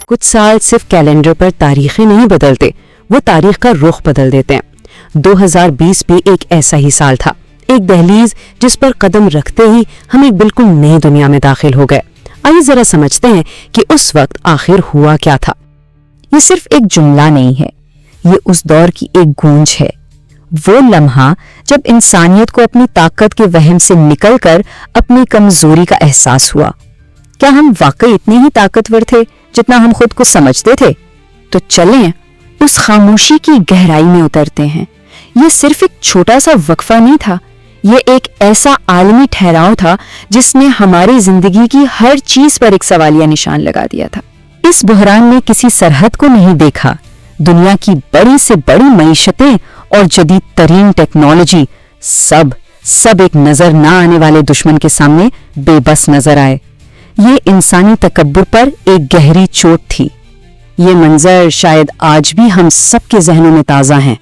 کچھ سال صرف کیلنڈر پر تاریخیں نہیں بدلتے، وہ تاریخ کا رخ بدل دیتے ہیں۔ 2020 بھی ایک ایسا ہی سال تھا، ایک دہلیز جس پر قدم رکھتے ہی ہم ایک بالکل نئی دنیا میں داخل ہو گئے۔ آئیے ذرا سمجھتے ہیں کہ اس وقت آخر ہوا کیا تھا۔ یہ صرف ایک جملہ نہیں ہے، یہ اس دور کی ایک گونج ہے، وہ لمحہ جب انسانیت کو اپنی طاقت کے وہم سے نکل کر اپنی کمزوری کا احساس ہوا۔ کیا ہم واقعی اتنے ہی طاقتور تھے جتنا ہم خود کو سمجھتے تھے؟ تو چلیں اس خاموشی کی گہرائی میں اترتے ہیں۔ یہ صرف ایک چھوٹا سا وقفہ نہیں تھا، یہ ایک ایسا عالمی ٹھہراؤ تھا جس نے ہماری زندگی کی ہر چیز پر ایک سوالیہ نشان لگا دیا تھا۔ اس بحران نے کسی سرحد کو نہیں دیکھا، دنیا کی بڑی سے بڑی معیشتیں اور جدید ترین ٹیکنالوجی سب ایک نظر نہ آنے والے دشمن کے سامنے بے بس نظر آئے۔ یہ انسانی تکبر پر ایک گہری چوٹ تھی۔ یہ منظر شاید آج بھی ہم سب کے ذہنوں میں تازہ ہیں۔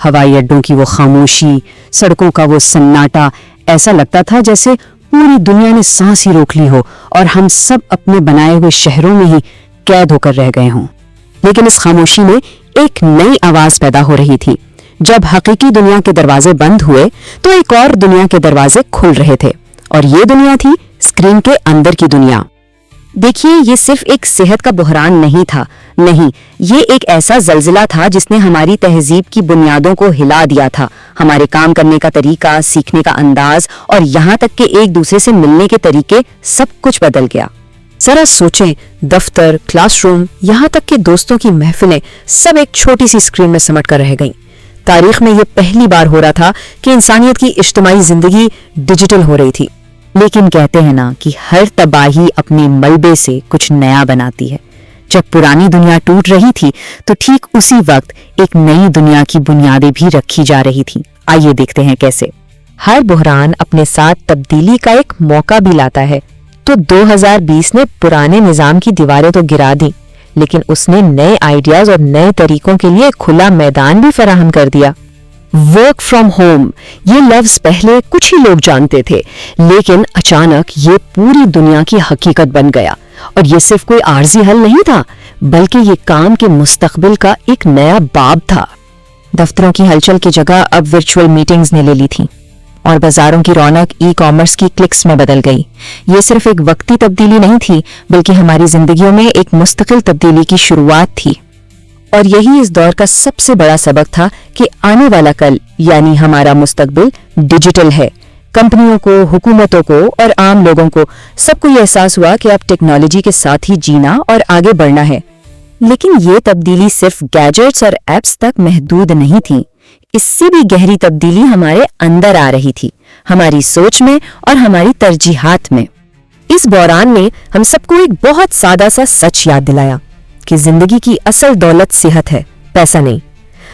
ہوائی اڈوں کی وہ خاموشی، سڑکوں کا وہ سناٹا، ایسا لگتا تھا جیسے پوری دنیا نے سانس ہی روک لی ہو اور ہم سب اپنے بنائے ہوئے شہروں میں ہی قید ہو کر رہ گئے ہوں۔ لیکن اس خاموشی میں ایک نئی آواز پیدا ہو رہی تھی۔ جب حقیقی دنیا کے دروازے بند ہوئے تو ایک اور دنیا کے دروازے کھل رہے تھے، اور یہ دنیا تھی اسکرین کے اندر کی دنیا۔ دیکھیے، یہ صرف ایک صحت کا بحران نہیں تھا، نہیں، یہ ایک ایسا زلزلہ تھا جس نے ہماری تہذیب کی بنیادوں کو ہلا دیا تھا۔ ہمارے کام کرنے کا طریقہ، سیکھنے کا انداز اور یہاں تک کہ ایک دوسرے سے ملنے کے طریقے، سب کچھ بدل گیا۔ ذرا سوچیں، دفتر، کلاس روم، یہاں تک کہ دوستوں کی محفلیں سب ایک چھوٹی سی اسکرین میں سمٹ کر رہ گئیں۔ تاریخ میں یہ پہلی بار ہو رہا تھا کہ انسانیت کی اجتماعی زندگی ڈیجیٹل ہو رہی تھی۔ لیکن کہتے ہیں نا کہ ہر تباہی اپنے ملبے سے کچھ نیا بناتی ہے۔ جب پرانی دنیا ٹوٹ رہی تھی تو ٹھیک اسی وقت ایک نئی دنیا کی بنیادیں بھی رکھی جا رہی تھیں۔ آئیے دیکھتے ہیں کیسے۔ ہر بحران اپنے ساتھ تبدیلی کا ایک موقع بھی لاتا ہے۔ تو 2020 نے پرانے نظام کی دیواریں تو گرا دیں، لیکن اس نے نئے آئیڈیاز اور نئے طریقوں کے لیے کھلا میدان بھی فراہم کر دیا۔ ورک فرام ہوم، یہ لفظ پہلے کچھ ہی لوگ جانتے تھے، لیکن اچانک یہ پوری دنیا کی حقیقت بن گیا۔ اور یہ صرف کوئی عارضی حل نہیں تھا، بلکہ یہ کام کے مستقبل کا ایک نیا باب تھا۔ دفتروں کی ہلچل کی جگہ اب ورچوئل میٹنگز نے لے لی تھیں، اور بازاروں کی رونق ای کامرس کی کلکس میں بدل گئی۔ یہ صرف ایک وقتی تبدیلی نہیں تھی، بلکہ ہماری زندگیوں میں ایک مستقل تبدیلی کی شروعات تھی۔ اور یہی اس دور کا سب سے بڑا سبق تھا کہ آنے والا کل، یعنی ہمارا مستقبل، ڈیجیٹل ہے۔ کمپنیوں کو، حکومتوں کو اور عام لوگوں کو سب کو یہ احساس ہوا کہ اب ٹیکنالوجی کے ساتھ ہی جینا اور آگے بڑھنا ہے۔ لیکن یہ تبدیلی صرف گیجٹس اور ایپس تک محدود نہیں تھی، اس سے بھی گہری تبدیلی ہمارے اندر آ رہی تھی، ہماری سوچ میں اور ہماری ترجیحات میں۔ اس بحران نے ہم سب کو ایک بہت سادہ سا سچ یاد دلایا کہ زندگی کی اصل دولت صحت ہے، پیسہ نہیں۔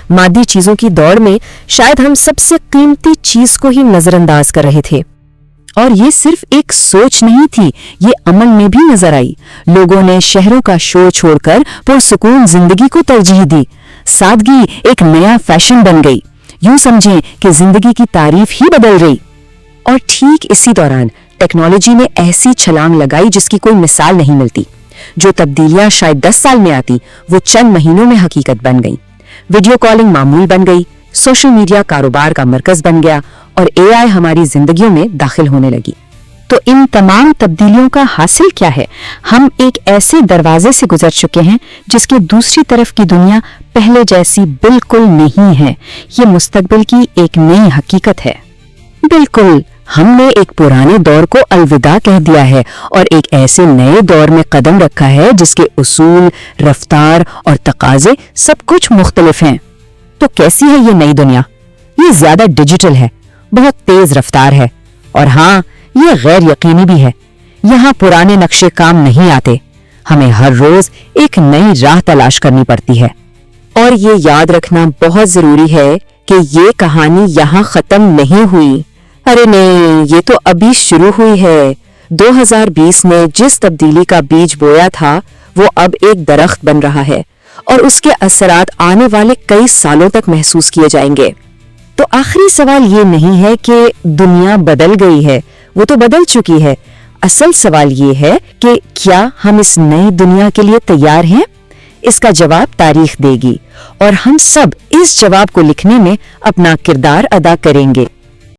مادی چیزوں کی دوڑ میں شاید ہم سب سے قیمتی چیز کو ہی نظر انداز کر رہے تھے، اور یہ صرف ایک سوچ نہیں تھی، یہ عمل میں بھی نظر آئی۔ لوگوں نے شہروں کا شور چھوڑ کر پرسکون زندگی کو ترجیح دی۔ سادگی ایک نیا فیشن بن گئی، یوں سمجھیں کہ زندگی کی تعریف ہی بدل گئی۔ اور ٹھیک اسی دوران ٹیکنالوجی نے ایسی چھلانگ لگائی جس کی کوئی مثال نہیں ملتی۔ جو تبدیلیاں شاید 10 سال میں آتی، وہ چند مہینوں میں حقیقت بن گئیں۔ ویڈیو کالنگ معمول بن گئی، سوشل میڈیا کاروبار کا مرکز بن گیا، اور اے آئی ہماری زندگیوں میں داخل ہونے لگی۔ تو ان تمام تبدیلیوں کا حاصل کیا ہے؟ ہم ایک ایسے دروازے سے گزر چکے ہیں جس کے دوسری طرف کی دنیا پہلے جیسی بالکل نہیں ہے۔ یہ مستقبل کی ایک نئی حقیقت ہے۔ بالکل، ہم نے ایک پرانے دور کو الوداع کہہ دیا ہے اور ایک ایسے نئے دور میں قدم رکھا ہے جس کے اصول، رفتار اور تقاضے سب کچھ مختلف ہیں۔ تو کیسی ہے یہ نئی دنیا؟ یہ زیادہ ڈیجیٹل ہے، بہت تیز رفتار ہے، اور ہاں، یہ غیر یقینی بھی ہے۔ یہاں پرانے نقشے کام نہیں آتے، ہمیں ہر روز ایک نئی راہ تلاش کرنی پڑتی ہے۔ اور یہ یاد رکھنا بہت ضروری ہے کہ یہ کہانی یہاں ختم نہیں ہوئی۔ ارے نہیں، یہ تو ابھی شروع ہوئی ہے۔ 2020 نے جس تبدیلی کا بیج بویا تھا، وہ اب ایک درخت بن رہا ہے، اور اس کے اثرات آنے والے کئی سالوں تک محسوس کیے جائیں گے۔ تو آخری سوال یہ نہیں ہے کہ دنیا بدل گئی ہے، وہ تو بدل چکی ہے۔ اصل سوال یہ ہے کہ کیا ہم اس نئی دنیا کے لیے تیار ہیں؟ اس کا جواب تاریخ دے گی اور ہم سب اس جواب کو لکھنے میں اپنا کردار ادا کریں گے۔